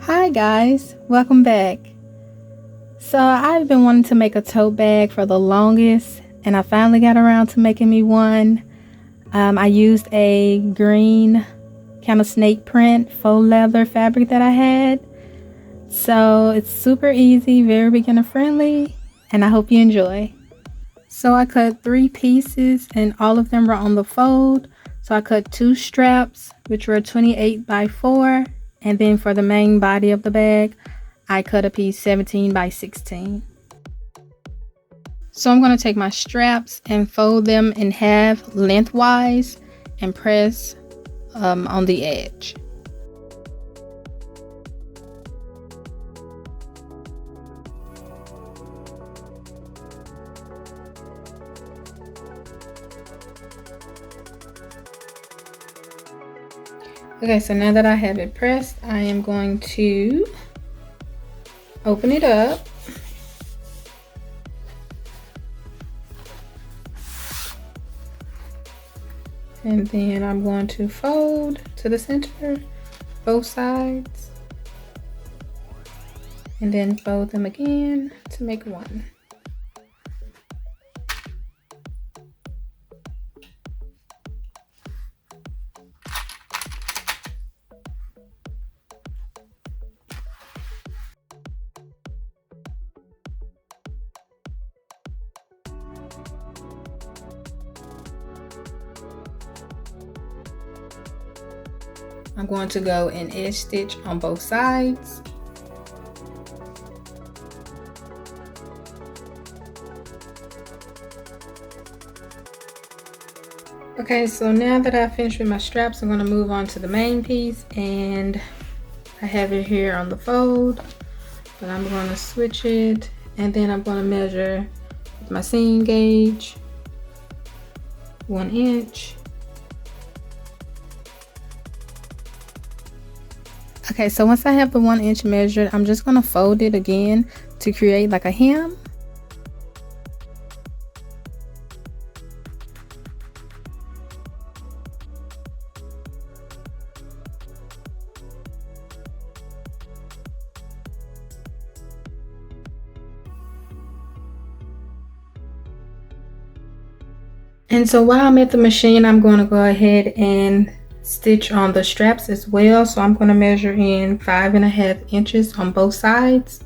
Hi guys, welcome back. So I've been wanting to make a tote bag for the longest, and I finally got around to making me one. I used a green kind of snake print faux leather fabric that I had. So it's super easy, very beginner friendly, and I hope you enjoy. So I cut 3 pieces and all of them were on the fold. So I cut 2 straps, which were 28 by 4. And then for the main body of the bag, I cut a piece 17 by 16. So I'm going to take my straps and fold them in half lengthwise and press on the edge. Okay, so now that I have it pressed, I am going to open it up. And then I'm going to fold to the center, both sides. And then fold them again to make one. I'm going to go and edge stitch on both sides. Okay, so now that I've finished with my straps, I'm going to move on to the main piece, and I have it here on the fold, but I'm going to switch it, and then I'm going to measure with my seam gauge 1 inch. Okay, so once I have the 1 inch measured, I'm just going to fold it again to create like a hem. And so while I'm at the machine, I'm going to go ahead and stitch on the straps as well. So I'm going to measure in 5.5 inches on both sides.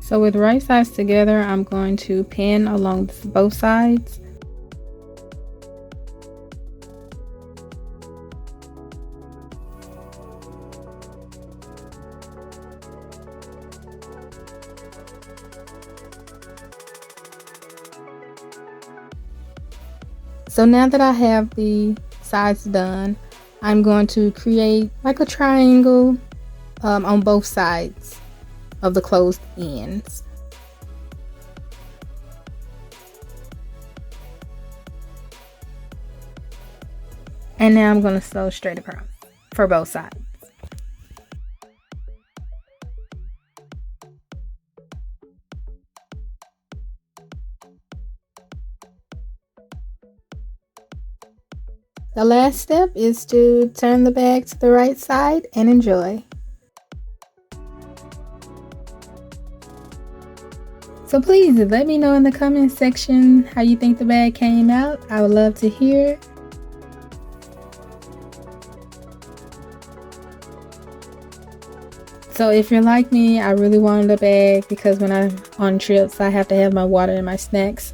So with right sides together, I'm going to pin along both sides. So now that I have the sides done, I'm going to create like a triangle on both sides of the closed ends. And now I'm going to sew straight across for both sides. The last step is to turn the bag to the right side and enjoy. So please let me know in the comment section how you think the bag came out. I would love to hear. So if you're like me, I really wanted a bag because when I'm on trips, I have to have my water and my snacks.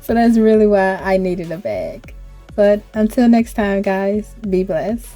So that's really why I needed a bag. But until next time, guys, be blessed.